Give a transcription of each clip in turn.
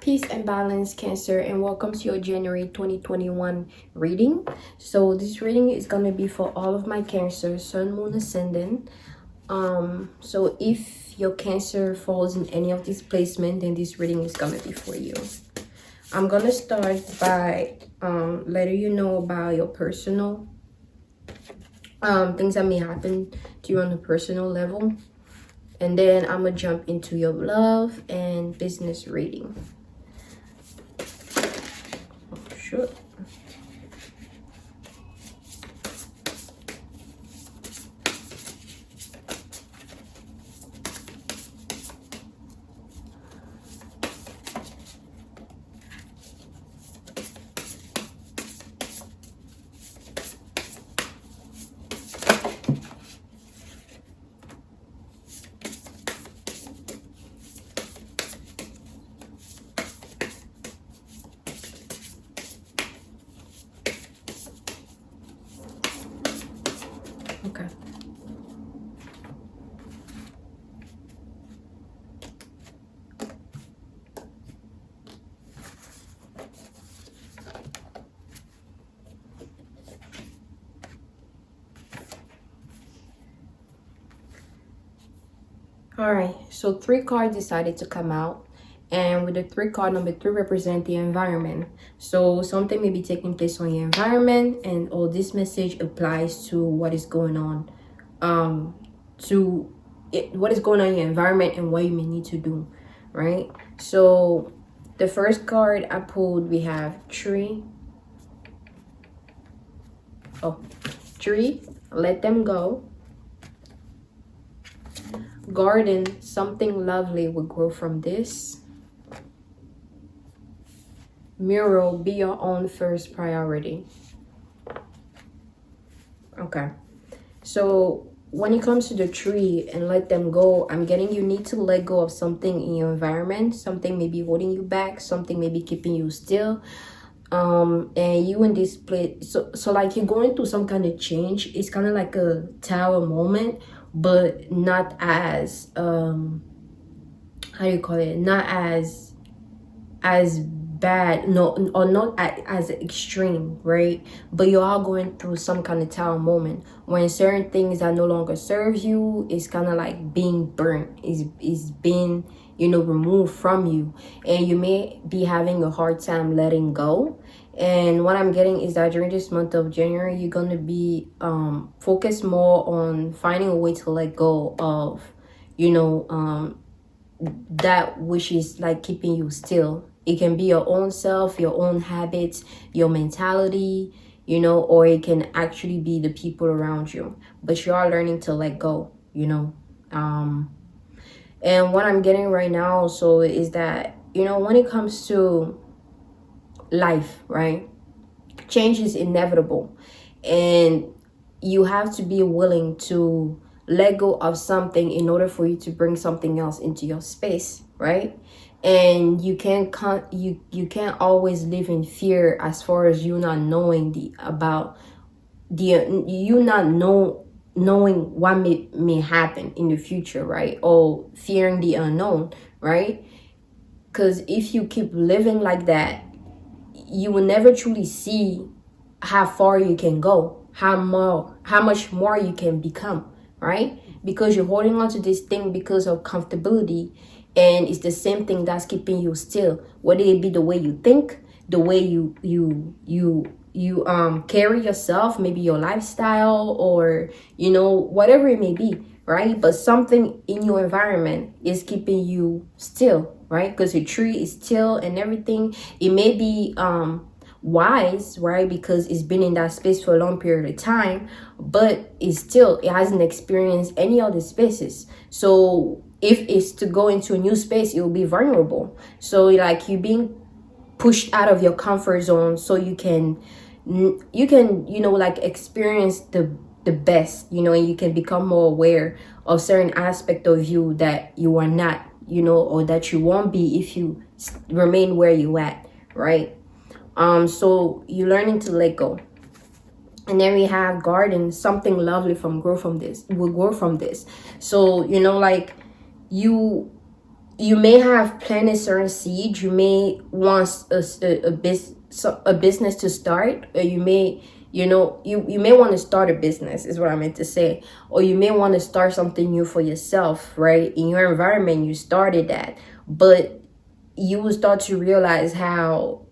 Peace and balance, Cancer, and welcome to your January 2021 reading. So this reading is gonna be for all of my Cancer, Sun, Moon, Ascendant. So if your Cancer falls in any of these placements, then this reading is gonna be for you. I'm gonna start by letting you know about your personal things that may happen to you on a personal level. And then I'm gonna jump into your love and business reading. Sure. Okay. All right, so 3 cards decided to come out, and with the 3 card, number 3 represent the environment. So something may be taking place on your environment, and all this message applies to what is going on, what is going on in your environment and what you may need to do, right? So the first card I pulled, we have tree. Tree, let them go. Garden, something lovely will grow from this. Mural, be your own first priority. Okay, so when it comes to the tree and let them go, I'm getting you need to let go of something in your environment. Something may be holding you back, something may be keeping you still, and you in this place, so like you're going through some kind of change. It's kind of like a tower moment, but not as how do you call it, not as bad, no, or not as extreme, right? But you are going through some kind of tower moment when certain things that no longer serves you is kind of like being burnt, is being, you know, removed from you, and you may be having a hard time letting go. And what I'm getting is that during this month of January, you're going to be focused more on finding a way to let go of, you know, that which is like keeping you still. It can be your own self, your own habits, your mentality, you know, or it can actually be the people around you. But you are learning to let go, you know. And what I'm getting right now also is that, you know, when it comes to life, right, change is inevitable, and you have to be willing to let go of something in order for you to bring something else into your space, right? And you can't always live in fear as far as you not knowing knowing what may happen in the future, right? Or fearing the unknown, right? Because if you keep living like that, you will never truly see how far you can go, how much more you can become, right? Because you're holding on to this thing because of comfortability, and it's the same thing that's keeping you still, whether it be the way you think, the way you carry yourself, maybe your lifestyle, or, you know, whatever it may be, right? But something in your environment is keeping you still, right? Because your tree is still and everything. It may be wise, right? Because it's been in that space for a long period of time, but it hasn't experienced any other spaces. So if it's to go into a new space, it will be vulnerable. So like you're being pushed out of your comfort zone so you can, you know, like experience the best, you know, and you can become more aware of certain aspect of you that you are not, you know, or that you won't be if you remain where you at, right? So you're learning to let go. And then we have garden, something lovely will grow from this. So, you know, like you you may have planted certain seeds. You may want a business to start, or you may, you may want to start a business, is what I meant to say. Or you may want to start something new for yourself, right? In your environment, you started that, but you will start to realize how,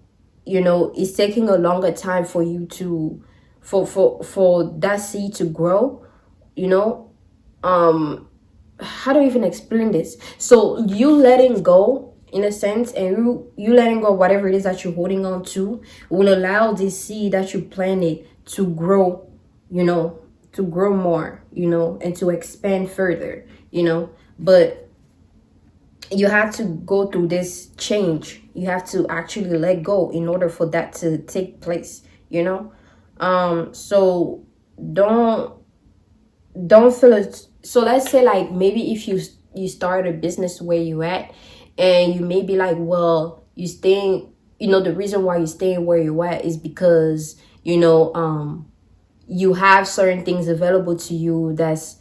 it's taking a longer time for you to, for that seed to grow, you know. How do I even explain this? So you letting go, in a sense, and you letting go of whatever it is that you're holding on to, will allow this seed that you planted to grow, to grow more, and to expand further, but you have to go through this change. You have to actually let go in order for that to take place, so don't feel it. So let's say, like, maybe if you start a business where you at, and you may be like, well, you staying, the reason why you're staying where you at is because you have certain things available to you that's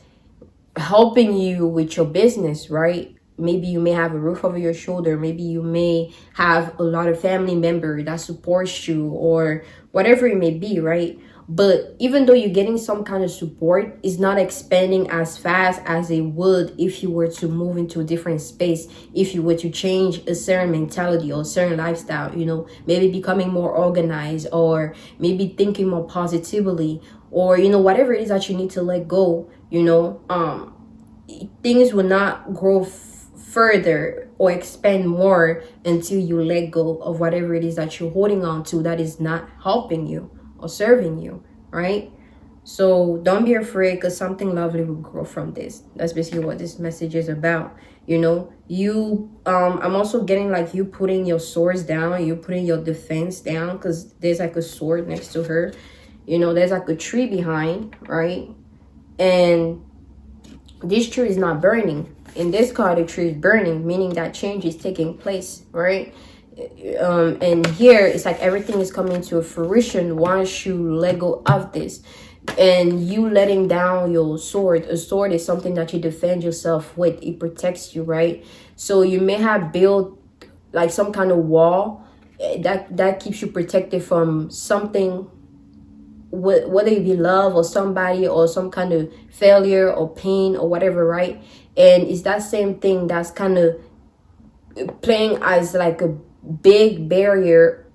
helping you with your business, right? Maybe you may have a roof over your shoulder. Maybe you may have a lot of family member that supports you, or whatever it may be, right? But even though you're getting some kind of support, it's not expanding as fast as it would if you were to move into a different space, if you were to change a certain mentality or a certain lifestyle, maybe becoming more organized, or maybe thinking more positively, or, whatever it is that you need to let go, things will not grow further or expand more until you let go of whatever it is that you're holding on to that is not helping you or serving you, right? So don't be afraid, because something lovely will grow from this. That's basically what this message is about. I'm also getting like you putting your swords down, you putting your defense down, because there's like a sword next to her. There's like a tree behind, right? And this tree is not burning. In this card, the tree is burning, meaning that change is taking place, right? And here it's like everything is coming to a fruition once you let go of this, and you letting down your sword. A sword is something that you defend yourself with. It protects you, right? So you may have built like some kind of wall that keeps you protected from something, whether it be love or somebody or some kind of failure or pain or whatever, right? And it's that same thing that's kind of playing as like a big barrier,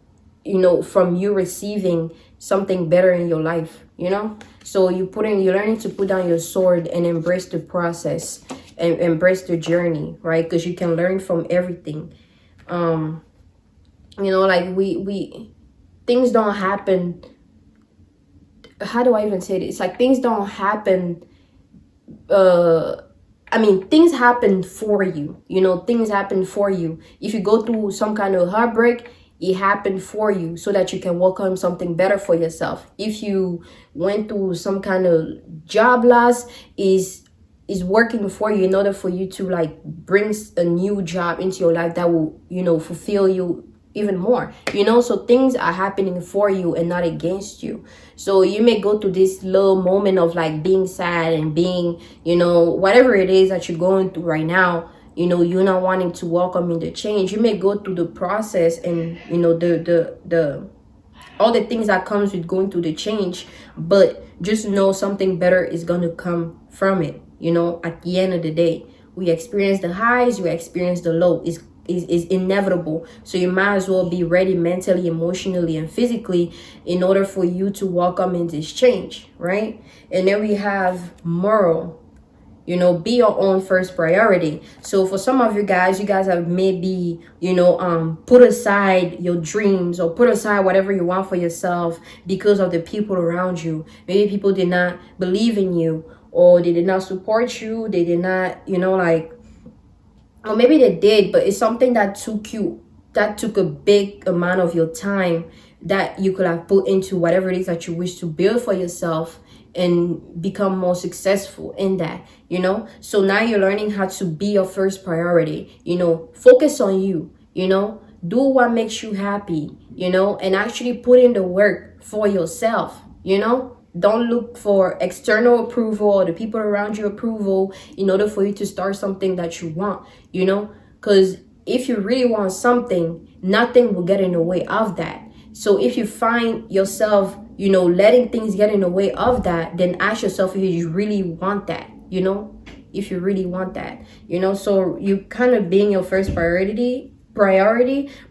from you receiving something better in your life, so you're learning to put down your sword and embrace the process and embrace the journey, right? Because you can learn from everything. Like we things don't happen. How do I even say this? It's like things don't happen. Things happen for you. Things happen for you. If you go through some kind of heartbreak, it happened for you so that you can welcome something better for yourself. If you went through some kind of job loss, is working for you in order for you to like bring a new job into your life that will, fulfill you even more, so things are happening for you and not against you. So you may go through this little moment of like being sad and being, whatever it is that you're going through right now, you're not wanting to welcome in the change. You may go through the process and, the all the things that comes with going through the change, but just know something better is going to come from it. At the end of the day, we experience the highs, we experience the low. Is inevitable. So you might as well be ready mentally, emotionally, and physically in order for you to welcome in this change, right? And then we have moral. Be your own first priority. So for some of you guys have maybe, put aside your dreams or put aside whatever you want for yourself because of the people around you. Maybe people did not believe in you, or they did not support you. They did not, or maybe they did, but it's something that took a big amount of your time that you could have put into whatever it is that you wish to build for yourself and become more successful in that, So now you're learning how to be your first priority, focus on you, do what makes you happy, and actually put in the work for yourself, Don't look for external approval or the people around you approval in order for you to start something that you want, Because if you really want something, nothing will get in the way of that. So if you find yourself, you know, letting things get in the way of that, then ask yourself if you really want that, you know, if you really want that, you know. So you kind of being your first priority,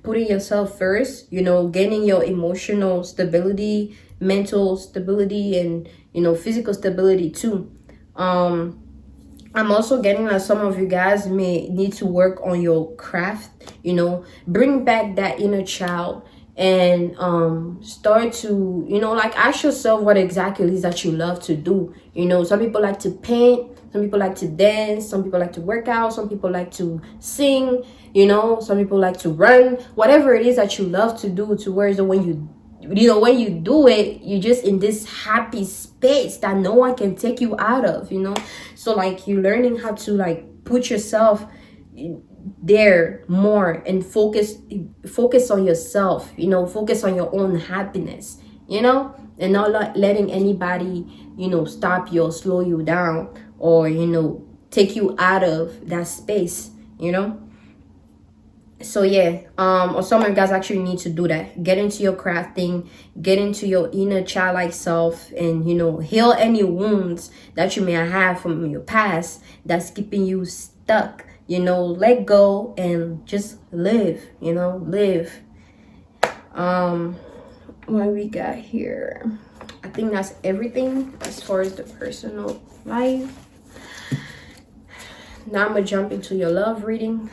putting yourself first, you know, gaining your emotional stability, mental stability, and, you know, physical stability too. I'm also getting that some of you guys may need to work on your craft, you know, bring back that inner child, and start to, you know, like, ask yourself what exactly it is that you love to do. You know, some people like to paint, some people like to dance, some people like to work out, some people like to sing, you know, some people like to run, whatever it is that you love to do, to where when you do it, you're just in this happy space that no one can take you out of, you know. So like, you're learning how to like put yourself there more and focus on yourself, you know, focus on your own happiness, you know, and not letting anybody, you know, stop you or slow you down, or, you know, take you out of that space, you know. So yeah, or some of you guys actually need to do that. Get into your crafting, get into your inner childlike self, and, you know, heal any wounds that you may have from your past that's keeping you stuck. You know, let go and just live, you know, live. What we got here? I think that's everything as far as the personal life. Now I'm gonna jump into your love reading.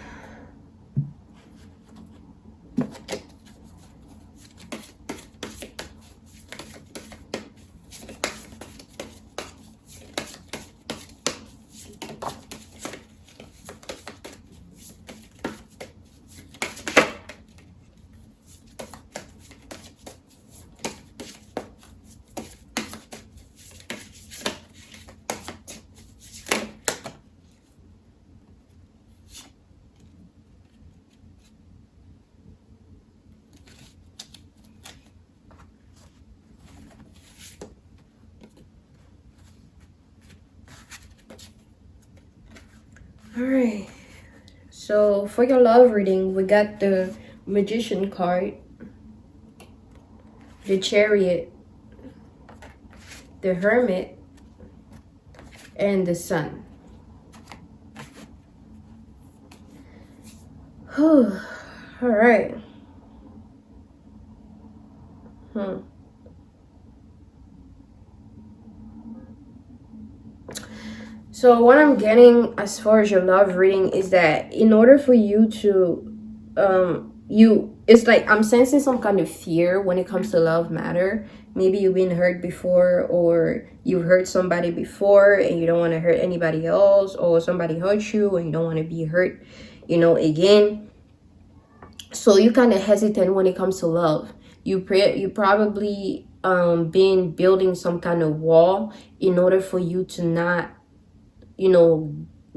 All right, so for your love reading, we got the Magician card, the Chariot, the Hermit, and the Sun. All right. So what I'm getting as far as your love reading is that in order for you to it's like I'm sensing some kind of fear when it comes to love matter. Maybe you've been hurt before, or you've hurt somebody before and you don't want to hurt anybody else, or somebody hurt you and you don't want to be hurt, you know, again. So you kind of hesitant when it comes to love. You probably been building some kind of wall in order for you to not, you know,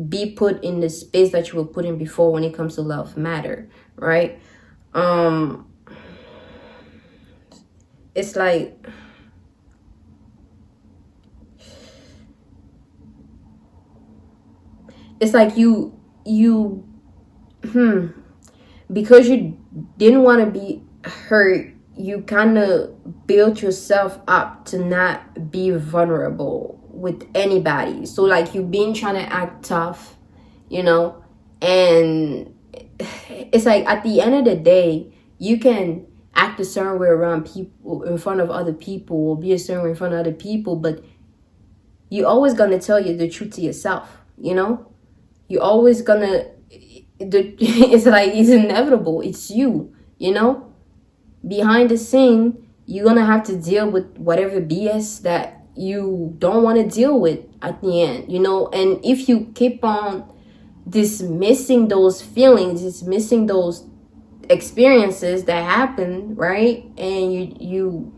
be put in the space that you were put in before when it comes to love matter, right? It's like you because you didn't want to be hurt, you kind of built yourself up to not be vulnerable with anybody. So like, you've been trying to act tough, you know, and it's like, at the end of the day, you can act a certain way around people, in front of other people, or be a certain way in front of other people, but you're always gonna tell you the truth to yourself, you know. You're always gonna it's like, it's inevitable. It's you, you know. Behind the scene, you're gonna have to deal with whatever BS that you don't want to deal with at the end, you know. And if you keep on dismissing those feelings, dismissing those experiences that happen, right? And you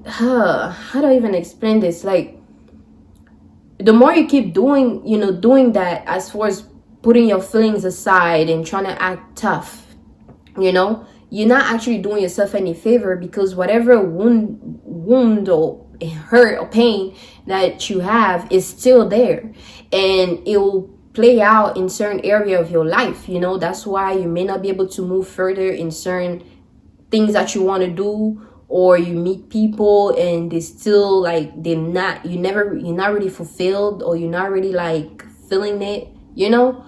how do I even explain this? Like, the more you keep doing, you know, doing that, as far as putting your feelings aside and trying to act tough, you know, you're not actually doing yourself any favor, because whatever wound or hurt or pain that you have is still there, and it will play out in certain area of your life. You know, that's why you may not be able to move further in certain things that you want to do, or you meet people and they still like you're not really fulfilled, or you're not really like feeling it, you know,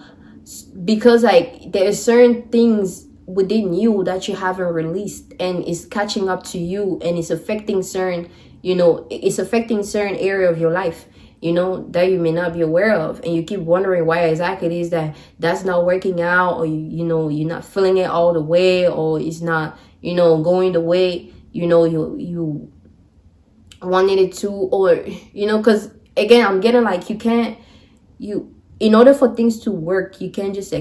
because like there are certain things within you that you haven't released, and it's catching up to you, and it's affecting certain, you know, it's affecting certain area of your life, you know, that you may not be aware of, and you keep wondering why exactly it is that's not working out, or you know, you're not feeling it all the way, or it's not, you know, going the way, you know, you wanted it to, or, you know, because again, I'm getting like, in order for things to work, you can't just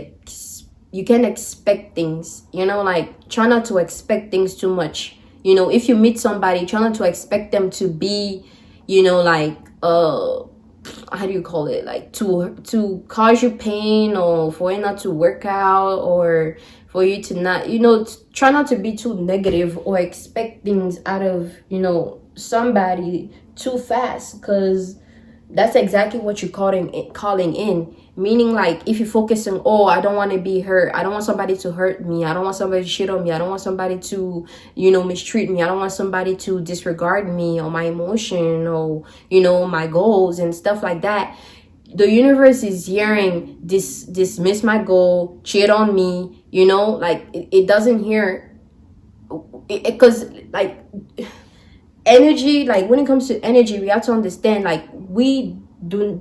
you can't expect things, you know, like try not to expect things too much. You know, if you meet somebody, try not to expect them to be, you know, like how do you call it, like to cause you pain, or for it not to work out, or for you to not, you know, try not to be too negative or expect things out of, you know, somebody too fast, because that's exactly what you're calling in. Meaning, like, if you focus on, oh, I don't want to be hurt, I don't want somebody to hurt me, I don't want somebody to shit on me, I don't want somebody to, you know, mistreat me, I don't want somebody to disregard me or my emotion, or, you know, my goals and stuff like that. The universe is hearing dismiss my goal, cheat on me, you know, like it doesn't hear it, because like energy, like when it comes to energy, we have to understand, like,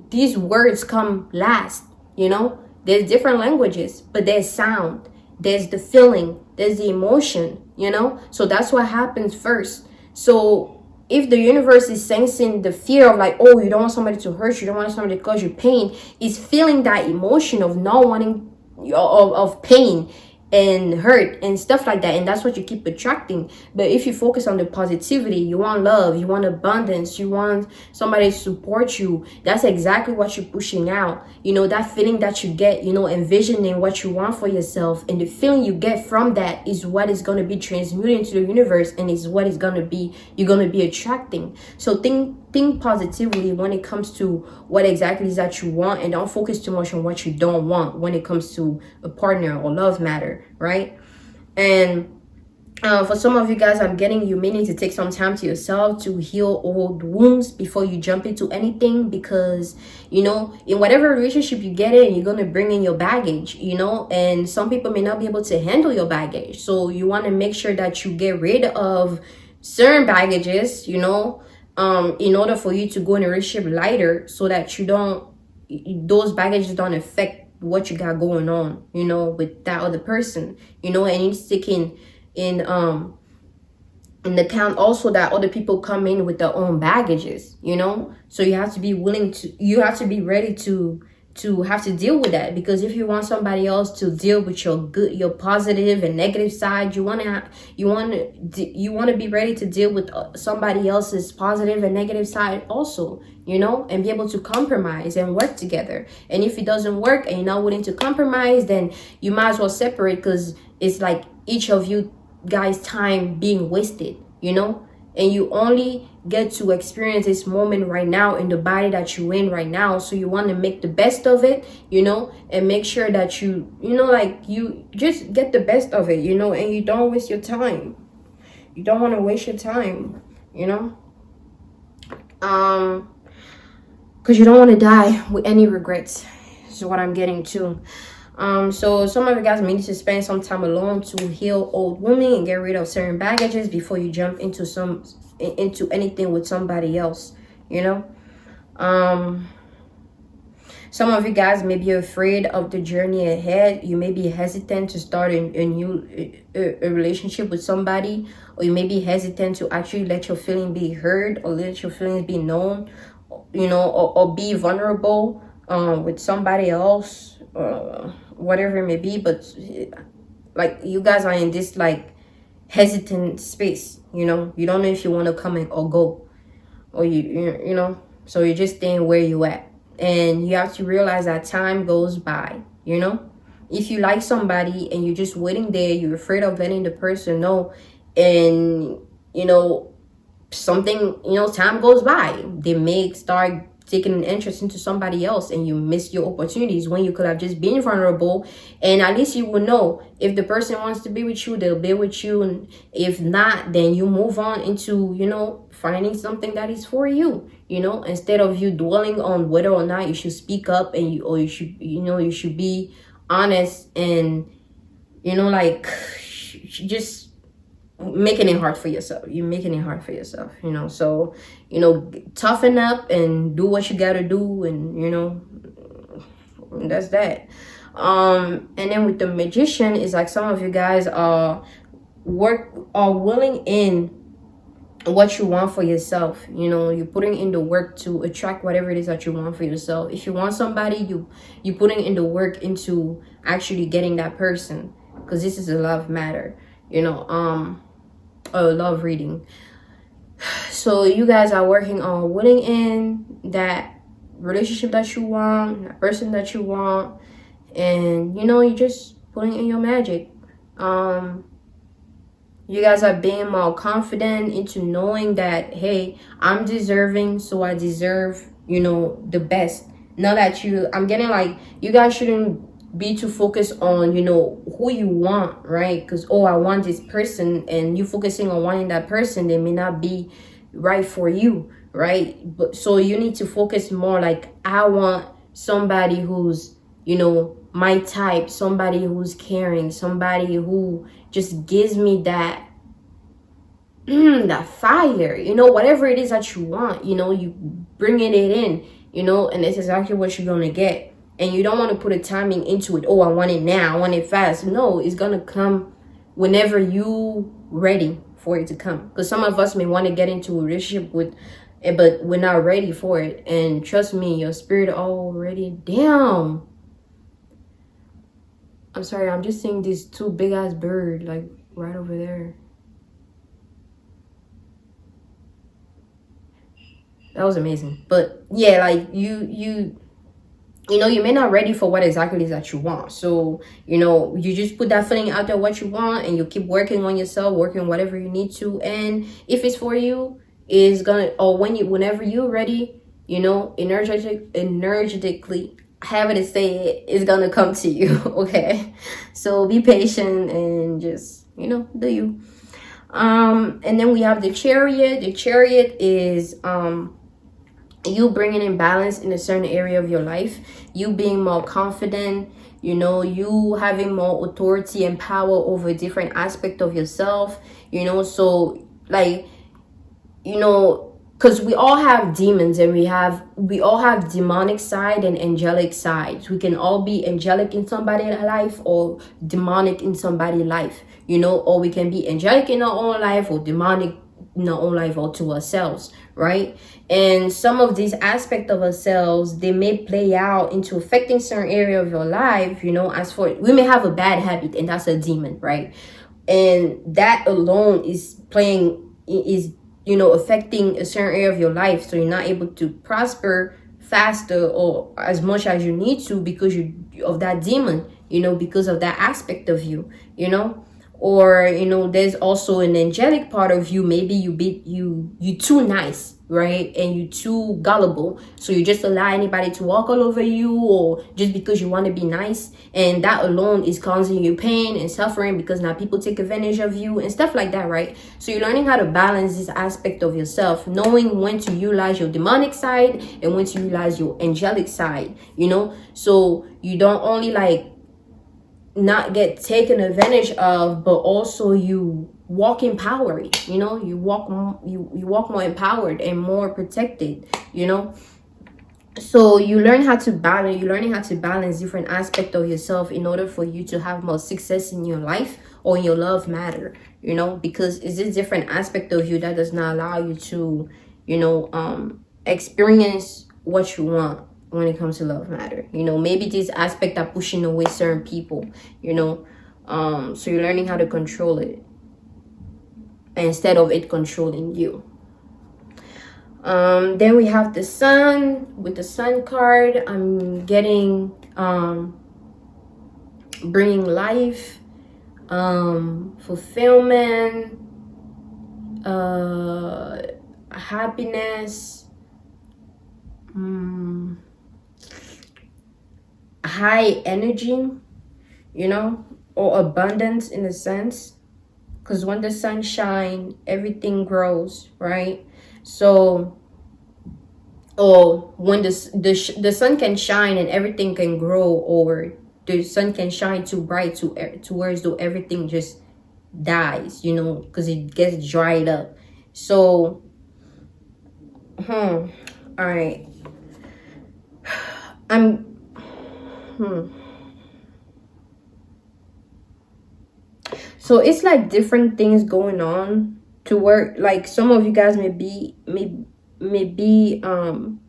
these words come last, you know. There's different languages, but there's sound, there's the feeling, there's the emotion, you know. So that's what happens first. So if the universe is sensing the fear of like, oh, you don't want somebody to hurt you, you don't want somebody to cause you pain, is feeling that emotion of not wanting, of pain and hurt and stuff like that, and that's what you keep attracting. But if you focus on the positivity, you want love, you want abundance, you want somebody to support you, that's exactly what you're pushing out. You know, that feeling that you get, you know, envisioning what you want for yourself, and the feeling you get from that is what is going to be transmuted into the universe, and is what is going to be, you're going to be attracting. So think positively when it comes to what exactly is that you want, and don't focus too much on what you don't want when it comes to a partner or love matter, right? And for some of you guys, I'm getting, you may need to take some time to yourself to heal old wounds before you jump into anything, because, you know, in whatever relationship you get in, you're going to bring in your baggage, you know, and some people may not be able to handle your baggage. So you want to make sure that you get rid of certain baggages, you know, in order for you to go in a relationship lighter, so that those baggages don't affect what you got going on, you know, with that other person, you know. And it's taking in account also that other people come in with their own baggages, you know. So you have to be ready to have to deal with that, because if you want somebody else to deal with your positive and negative side, you want to be ready to deal with somebody else's positive and negative side also, you know, and be able to compromise and work together. And if it doesn't work and you're not willing to compromise, then you might as well separate, because it's like each of you guys' time being wasted, you know. And you only get to experience this moment right now in the body that you're in right now. So you want to make the best of it, you know, and make sure that you know, like, you just get the best of it, you know, and you don't waste your time. You don't want to waste your time, you know, because you don't want to die with any regrets, is what I'm getting to. So some of you guys may need to spend some time alone to heal old wounding and get rid of certain baggages before you jump into anything with somebody else, you know. Some of you guys may be afraid of the journey ahead. You may be hesitant to start a new relationship with somebody, or you may be hesitant to actually let your feeling be heard, or let your feelings be known, you know, or be vulnerable with somebody else, whatever it may be. But like, you guys are in this like hesitant space, you know. You don't know if you want to come in or go, or you know, so you're just staying where you at. And you have to realize that time goes by, you know. If you like somebody and you're just waiting there, you're afraid of letting the person know, and, you know, something, you know, time goes by, they may start taking an interest into somebody else, and you miss your opportunities when you could have just been vulnerable. And at least you will know, if the person wants to be with you, they'll be with you, and if not, then you move on into, you know, finding something that is for you, you know, instead of you dwelling on whether or not you should speak up, and you should, you know, you should be honest, and, you know, like, just making it hard for yourself. You're making it hard for yourself, you know. So, you know, toughen up and do what you gotta do, and, you know, that's that. And then with the Magician, is like some of you guys are willing in what you want for yourself. You know, you're putting in the work to attract whatever it is that you want for yourself. If you want somebody, you're putting in the work into actually getting that person, because this is a love matter, you know, a love reading. So you guys are working on willing in that relationship that you want, that person that you want, and, you know, you're just putting in your magic. You guys are being more confident into knowing that, hey, I'm deserving, so I deserve, you know, the best. Now that I'm getting like, you guys shouldn't be too focused on, you know, who you want, right? Because, oh, I want this person, and you focusing on wanting that person, they may not be right for you, right? But so you need to focus more like, I want somebody who's, you know, my type, somebody who's caring, somebody who just gives me that that fire, you know, whatever it is that you want, you know, you bringing it in, you know, and it's exactly what you're gonna get. And you don't want to put a timing into it. Oh, I want it now, I want it fast. No, it's gonna come whenever you ready for it to come. Because some of us may want to get into a relationship with, but we're not ready for it. And trust me, your spirit already down. I'm sorry, I'm just seeing these two big ass bird like right over there. That was amazing. But yeah, like you know, you may not ready for what exactly is that you want. So, you know, you just put that feeling out there, what you want, and you keep working on yourself, working whatever you need to. And if it's for you, is gonna, or whenever you're ready, you know, energetically, however to say it, is gonna come to you. Okay, so be patient and just, you know, do you. And then we have the Chariot. The Chariot is you bringing in balance in a certain area of your life, you being more confident, you know, you having more authority and power over a different aspect of yourself, you know. So like, you know, because we all have demons, and we all have demonic side and angelic sides. We can all be angelic in somebody's life or demonic in somebody's life, you know, or we can be angelic in our own life or demonic in our own life, or to ourselves, right? And some of these aspects of ourselves, they may play out into affecting certain area of your life, you know. As for, we may have a bad habit, and that's a demon, right? And that alone is you know, affecting a certain area of your life, so you're not able to prosper faster or as much as you need to, because of that demon, you know, because of that aspect of you, you know. Or, you know, there's also an angelic part of you. Maybe you too nice, right? And you too gullible, so you just allow anybody to walk all over you, or just because you want to be nice, and that alone is causing you pain and suffering, because now people take advantage of you and stuff like that, right? So you're learning how to balance this aspect of yourself, knowing when to utilize your demonic side and when to utilize your angelic side, you know. So you don't only like not get taken advantage of, but also you walk empowered, you know. You walk more empowered and more protected, you know. So you're learning how to balance different aspects of yourself in order for you to have more success in your life or in your love matter, you know. Because it's this different aspect of you that does not allow you to, you know, experience what you want when it comes to love matter, you know. Maybe this aspect are pushing away certain people, you know. So you're learning how to control it instead of it controlling you. Then we have the Sun. With the Sun card, I'm getting bringing life, fulfillment, happiness, high energy, you know, or abundance in a sense. Because when the sun shines, everything grows, right? So, or when the sun can shine and everything can grow, or the sun can shine too bright to where as though everything just dies, you know, because it gets dried up. So, all right. So it's like different things going on to work. Like some of you guys may be and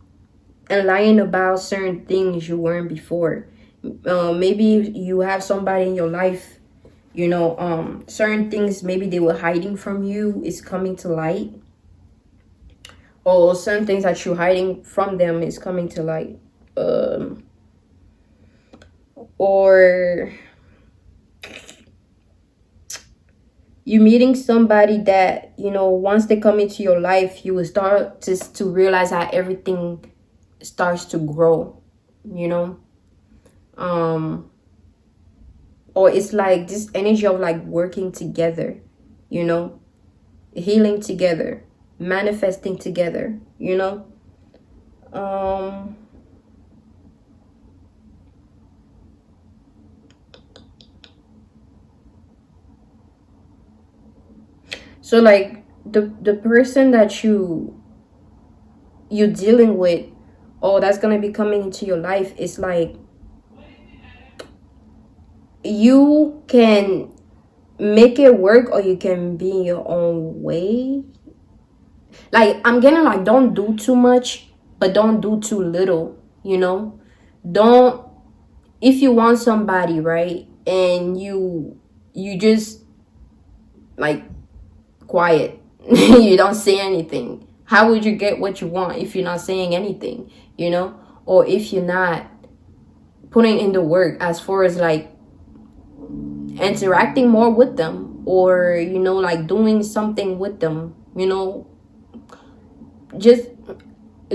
lying about certain things you weren't before. Maybe you have somebody in your life, you know, certain things maybe they were hiding from you is coming to light, or certain things that you're hiding from them is coming to light. Or you meeting somebody that, you know, once they come into your life, you will start to realize how everything starts to grow, you know. Or it's like this energy of like working together, you know, healing together, manifesting together, you know. So like the person that you're dealing with, or that's gonna be coming into your life, is like you can make it work or you can be in your own way. Like I'm getting like, don't do too much, but don't do too little, you know. Don't, if you want somebody, right, and you just like quiet, you don't say anything, how would you get what you want if you're not saying anything, you know? Or if you're not putting in the work as far as like interacting more with them, or, you know, like doing something with them, you know, just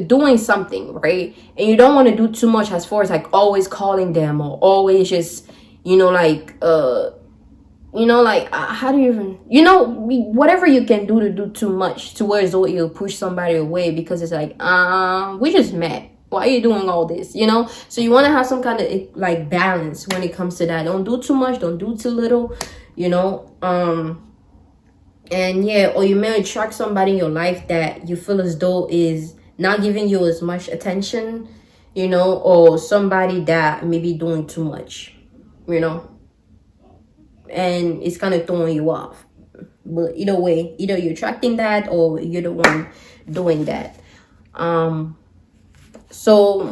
doing something, right? And you don't want to do too much as far as like always calling them, or always just, you know, like how do you even, you know, whatever you can do to do too much to where as though you'll push somebody away, because it's like, we just met, why are you doing all this, you know? So you want to have some kind of like balance when it comes to that. Don't do too much, don't do too little, you know. And yeah, or you may attract somebody in your life that you feel as though is not giving you as much attention, you know, or somebody that may be doing too much, you know, and it's kind of throwing you off. But either way, either you're attracting that or you're the one doing that. So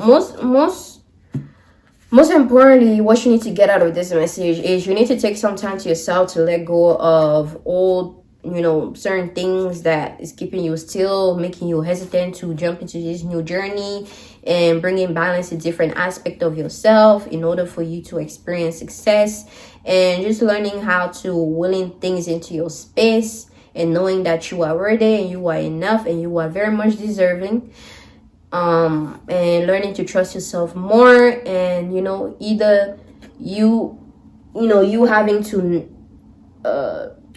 most importantly, what you need to get out of this message is you need to take some time to yourself to let go of old, you know, certain things that is keeping you still, making you hesitant to jump into this new journey, and bringing balance to different aspects of yourself in order for you to experience success, and just learning how to willing things into your space, and knowing that you are worthy and you are enough and you are very much deserving. And learning to trust yourself more, and, you know, either you having to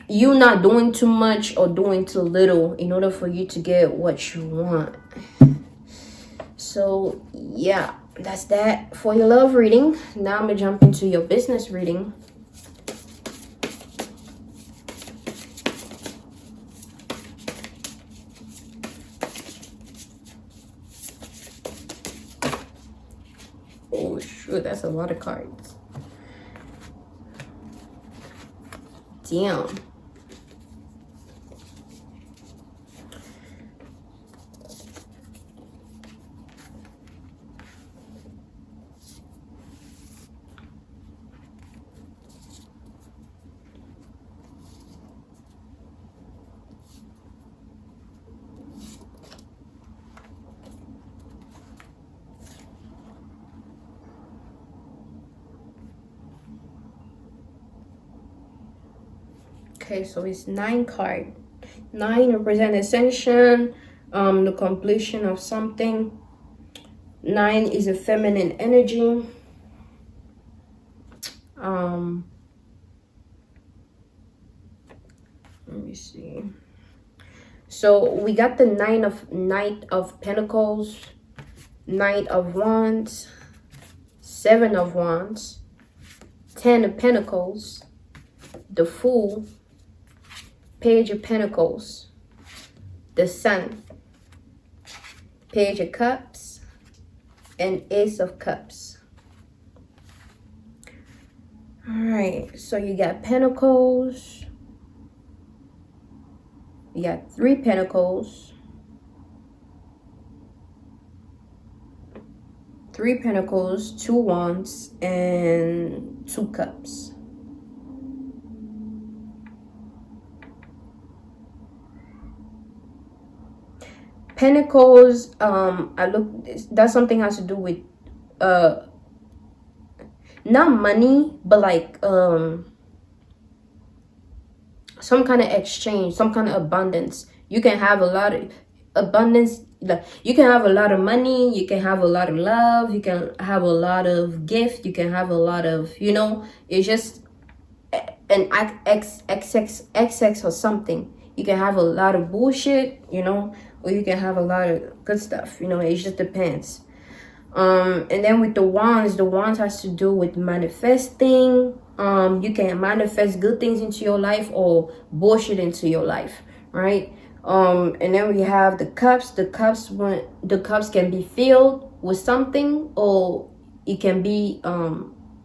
you not doing too much or doing too little in order for you to get what you want. So yeah, that's that for your love reading. Now I'm gonna jump into your business reading. Oh shoot, that's a lot of cards. Damn. Okay, so it's 9 card. 9 represent ascension, the completion of something, 9 is a feminine energy. Let me see. So we got the Knight of Pentacles, Knight of Wands, 7 of Wands, 10 of Pentacles, the Fool, Page of Pentacles, the Sun, Page of Cups, and Ace of Cups. All right, so you got Pentacles, you got 3 Pentacles, 3 Pentacles, 2 Wands, and 2 Cups. Pentacles, that's something has to do with not money, but like some kind of exchange, some kind of abundance. You can have a lot of abundance. You can have a lot of money, you can have a lot of love, you can have a lot of gift, you can have a lot of, it's just an XX or something. You can have a lot of bullshit, or you can have a lot of good stuff, it just depends. And then with the wands has to do with manifesting. You can manifest good things into your life or bullshit into your life, right? And then we have the cups. The cups can be filled with something, or it can be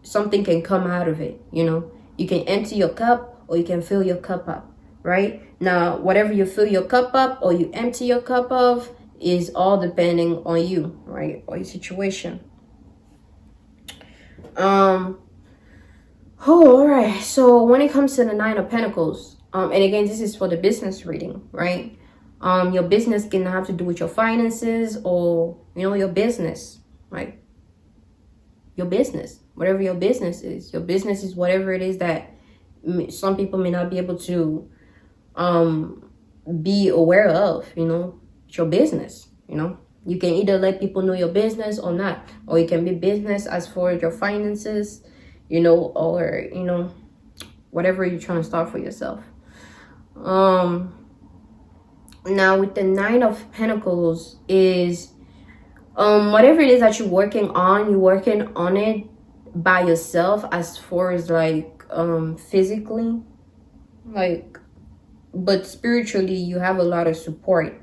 something can come out of it. You can empty your cup, or you can fill your cup up, right? Now, whatever you fill your cup up or you empty your cup of is all depending on you, right, or your situation. All right, so when it comes to the 9 of Pentacles, and again, this is for the business reading, right? Your business can have to do with your finances, or your business, right? Your business, whatever your business is. Your business is whatever it is that some people may not be able to be aware of. It's your business. You can either let people know your business or not, or it can be business as for your finances, or whatever you're trying to start for yourself. Now with the 9 of Pentacles is whatever it is that you're working on it by yourself, as far as like physically, like, but spiritually you have a lot of support.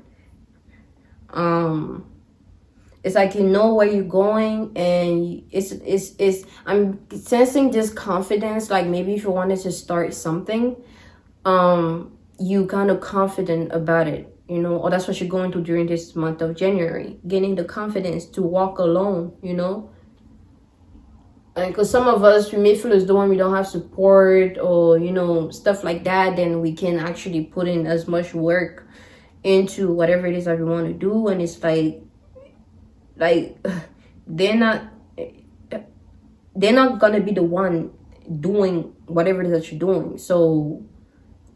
It's like where you're going, and it's I'm sensing this confidence. Like maybe if you wanted to start something, you kind of confident about it, or that's what you're going through during this month of January, gaining the confidence to walk alone, because some of us, we may feel as though when we don't have support or stuff like that, then we can actually put in as much work into whatever it is that we want to do, and it's like they're not gonna be the one doing whatever it is that you're doing, so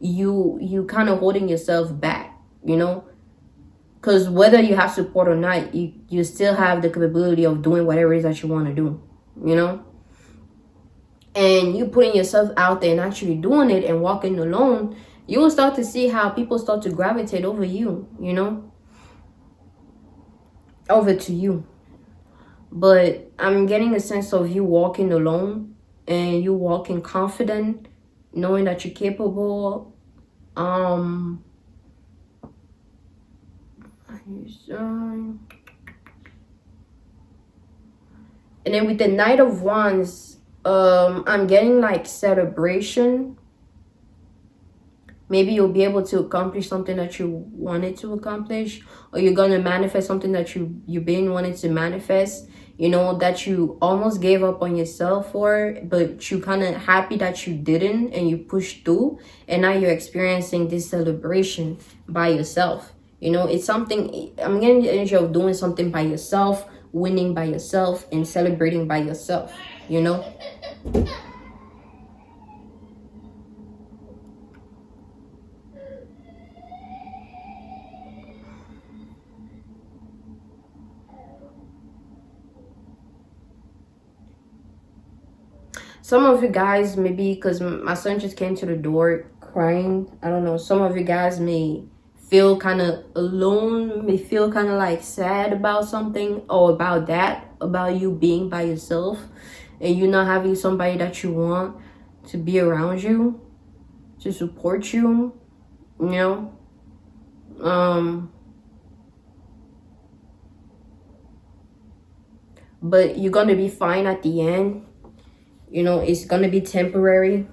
you kind of holding yourself back, because whether you have support or not, you still have the capability of doing whatever it is that you want to do, and you putting yourself out there and actually doing it and walking alone, you will start to see how people start to gravitate over you, over to you. But I'm getting a sense of you walking alone, and you walking confident, knowing that you're capable. And then with the Knight of Wands, I'm getting like celebration. Maybe you'll be able to accomplish something that you wanted to accomplish, or you're gonna manifest something that you've been wanting to manifest, that you almost gave up on yourself for, but you kind of happy that you didn't, and you pushed through, and now you're experiencing this celebration by yourself. It's something, I'm getting the energy of doing something by yourself, winning by yourself, and celebrating by yourself, some of you guys, maybe because my son just came to the door crying, I don't know, some of you guys may feel kind of alone, may feel kind of like sad about something, or about you being by yourself and you not having somebody that you want to be around you, to support you, you know. But you're gonna be fine at the end. You know, it's gonna be temporary.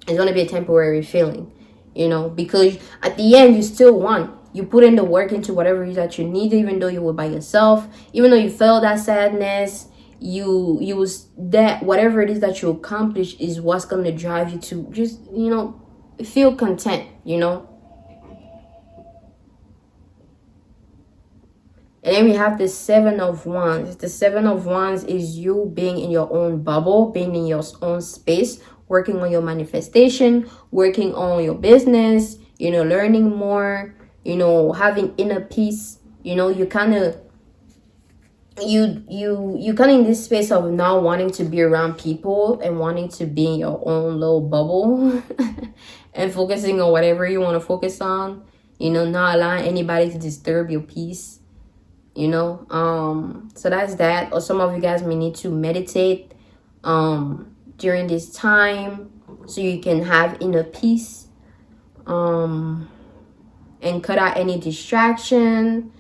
It's gonna be a temporary feeling, you know, because at the end you still won. You put in the work into whatever it is that you need, even though you were by yourself, even though you felt that sadness, you was that whatever it is that you accomplish is what's gonna drive you to just, you know, feel content, you know. And then we have the Seven of Wands. The Seven of Wands is you being in your own bubble, being in your own space, working on your manifestation, working on your business, you know, learning more, you know, having inner peace. You know, you kind of in this space of not wanting to be around people and wanting to be in your own little bubble and focusing on whatever you want to focus on, you know, not allowing anybody to disturb your peace, you know. So that's that. Or some of you guys may need to meditate during this time so you can have inner peace, and cut out any distraction,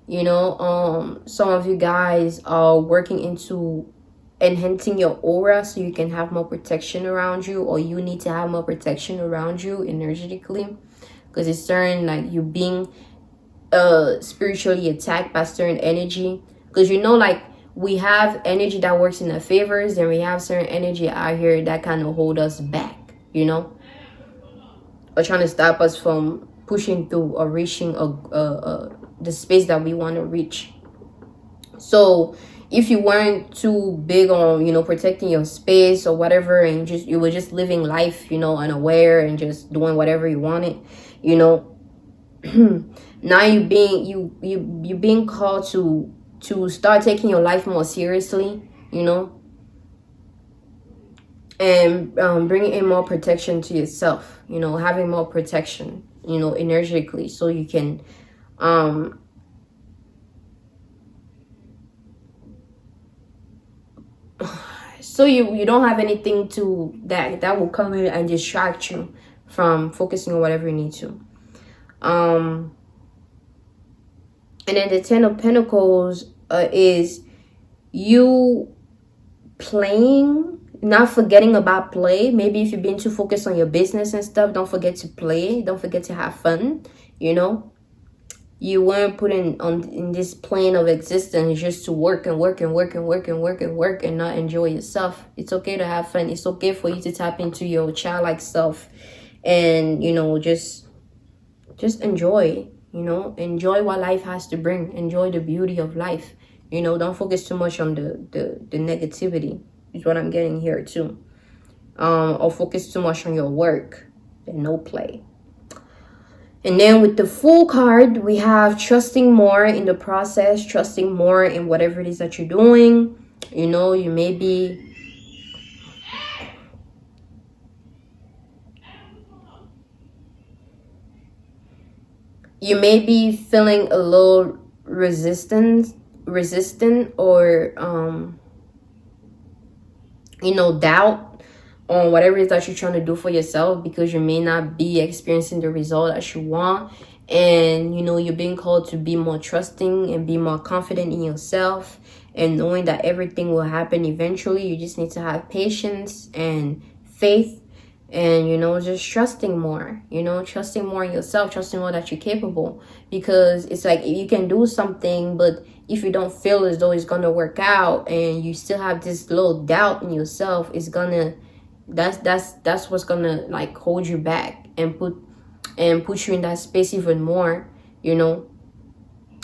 you know. Some of you guys are working into enhancing your aura so you can have more protection around you, or you need to have more protection around you energetically, because it's certain like you being spiritually attacked by certain energy. Because, you know, like we have energy that works in our favors, and we have certain energy out here that kind of hold us back, you know, or trying to stop us from pushing through or reaching the space that we want to reach. So if you weren't too big on, you know, protecting your space or whatever, and you were just living life, you know, unaware and just doing whatever you wanted, you know, now you being called to start taking your life more seriously, you know, and bringing in more protection to yourself, you know, having more protection, you know, energetically, so you can so you don't have anything to that will come in and distract you from focusing on whatever you need to. And then the Ten of Pentacles is you playing, not forgetting about play. Maybe if you've been too focused on your business and stuff, don't forget to play. Don't forget to have fun, you know. You weren't put in this plane of existence just to work and work and work and work and work and work and not enjoy yourself. It's okay to have fun. It's okay for you to tap into your childlike self and, you know, just enjoy, you know, enjoy what life has to bring. Enjoy the beauty of life. You know, don't focus too much on the negativity is what I'm getting here too. Or focus too much on your work and no play. And then with the Fool card, we have trusting more in the process, trusting more in whatever it is that you're doing. You know, you may be feeling a little resistant or you know, doubt on whatever it is that you're trying to do for yourself, because you may not be experiencing the result that you want. And, you know, you're being called to be more trusting and be more confident in yourself, and knowing that everything will happen eventually. You just need to have patience and faith, and, you know, just trusting more, you know, trusting more in yourself, trusting more that you're capable. Because it's like, you can do something, but if you don't feel as though it's gonna work out and you still have this little doubt in yourself, it's gonna that's what's gonna like hold you back and put you in that space even more, you know.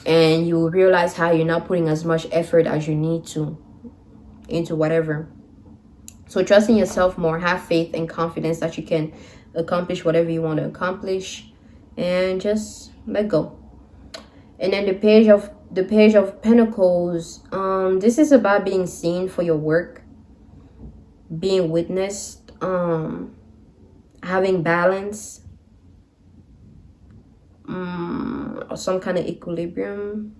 And you will realize how you're not putting as much effort as you need to into whatever. So trusting yourself more, have faith and confidence that you can accomplish whatever you want to accomplish, and just let go. And then the Page of Pentacles, this is about being seen for your work. being witnessed, having balance, or some kind of equilibrium.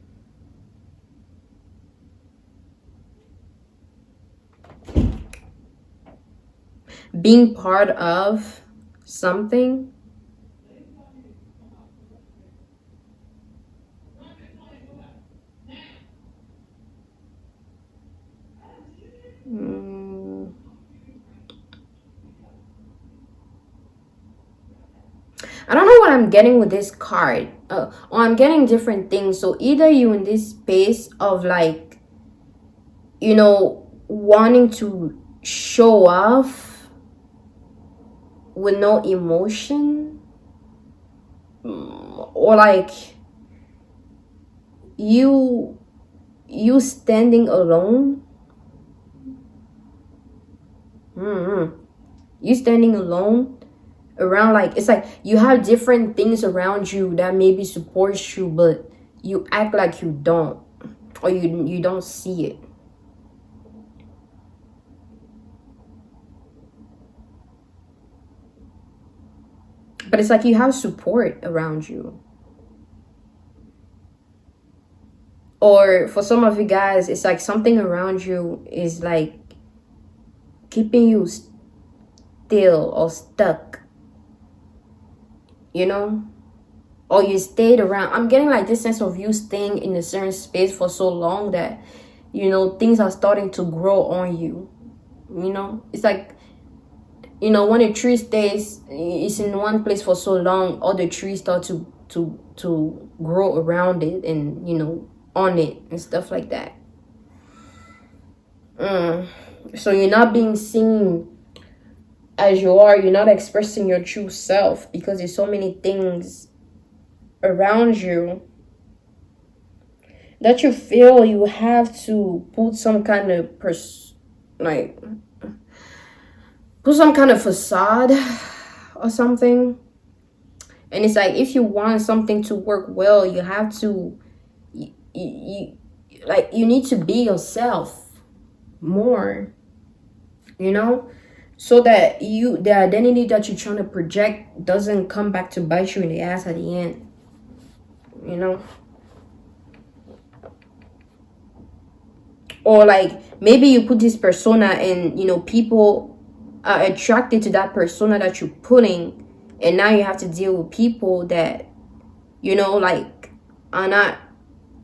Being part of something. I don't know what I'm getting with this card. Or I'm getting different things. So either you in this space of like, you know, wanting to show off with no emotion, or like you standing alone. You standing alone around, like it's like you have different things around you that maybe support you, but you act like you don't, or you don't see it. But it's like you have support around you. Or for some of you guys, it's like something around you is like keeping you still or stuck, you know? Or you stayed around. I'm getting like this sense of you staying in a certain space for so long that, you know, things are starting to grow on you. You know, it's like, you know, when a tree stays is in one place for so long, other trees start to grow around it and, you know, on it and stuff like that. So you're not being seen as you are. You're not expressing your true self because there's so many things around you that you feel you have to put some kind of put some kind of facade or something. And it's like, if you want something to work well, you have to you need to be yourself more, you know, so that the identity that you're trying to project doesn't come back to bite you in the ass at the end, you know. Or like maybe you put this persona and, you know, people are attracted to that persona that you're putting, and now you have to deal with people that, you know, like are not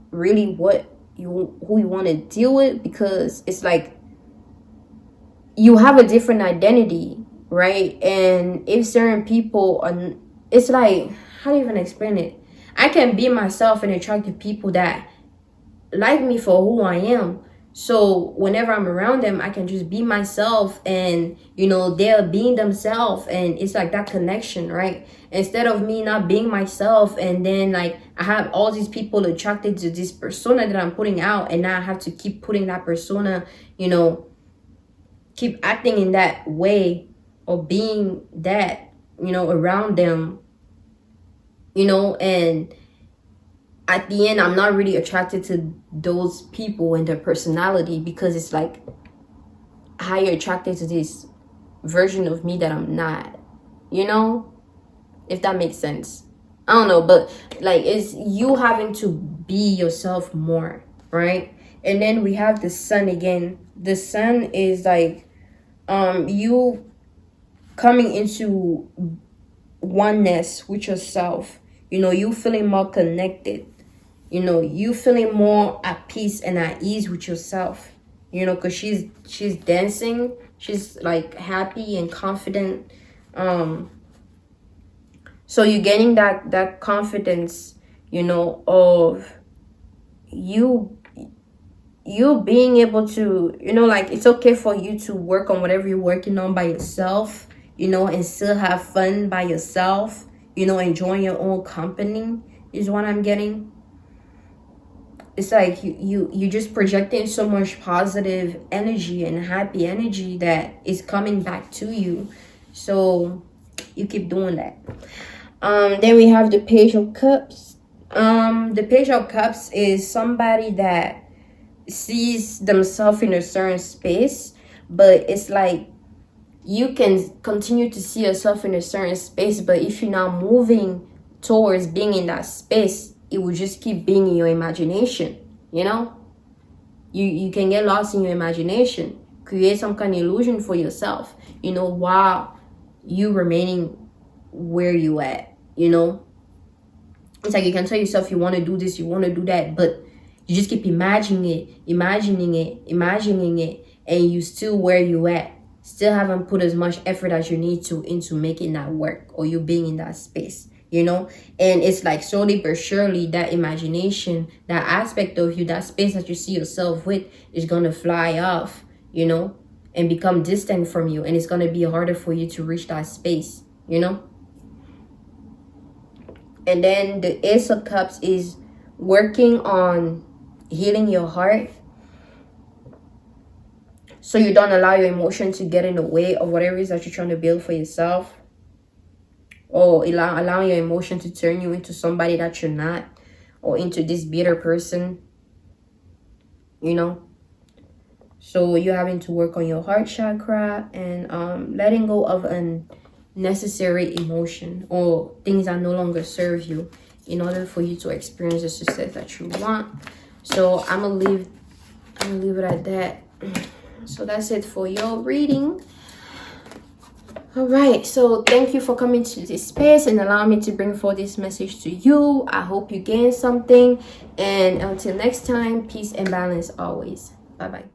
really who you want to deal with, because it's like you have a different identity, right? And if certain people are, it's like, how do you even explain it? I can be myself and attract the people that like me for who I am. So whenever I'm around them, I can just be myself, and, you know, they're being themselves, and it's like that connection, right? Instead of me not being myself, and then like I have all these people attracted to this persona that I'm putting out, and now I have to keep putting that persona, you know, keep acting in that way or being that, you know, around them, you know. And at the end, I'm not really attracted to those people and their personality, because it's like, how you're attracted to this version of me that I'm not, you know, if that makes sense. I don't know, but like, it's you having to be yourself more, right? And then we have the sun again. The sun is like you coming into oneness with yourself, you know, you feeling more connected, you know, you feeling more at peace and at ease with yourself, you know, because she's dancing, she's like happy and confident. So you're getting that confidence, you know, of you being able to, you know, like, it's okay for you to work on whatever you're working on by yourself, you know, and still have fun by yourself, you know, enjoying your own company is what I'm getting. It's like you just projecting so much positive energy and happy energy that is coming back to you. So you keep doing that. Then we have the Page of Cups. The Page of Cups is somebody that sees themselves in a certain space, but it's like you can continue to see yourself in a certain space, but if you're not moving towards being in that space, it will just keep being in your imagination, you know? You can get lost in your imagination, create some kind of illusion for yourself, you know, while you remaining where you at, you know? It's like you can tell yourself you want to do this, you want to do that, but you just keep imagining it, and you still where you at. Still haven't put as much effort as you need to into making that work, or you being in that space, you know? And it's like slowly but surely that imagination, that aspect of you, that space that you see yourself with is going to fly off, you know, and become distant from you. And it's going to be harder for you to reach that space, you know? And then the Ace of Cups is working on healing your heart, so you don't allow your emotion to get in the way of whatever it is that you're trying to build for yourself, or allowing your emotion to turn you into somebody that you're not, or into this bitter person, you know. So you're having to work on your heart chakra and letting go of unnecessary emotion or things that no longer serve you in order for you to experience the success that you want. So I'm gonna leave it at that. So that's it for your reading. All right, so thank you for coming to this space and allowing me to bring forth this message to you. I hope you gain something, and until next time, peace and balance always. Bye bye.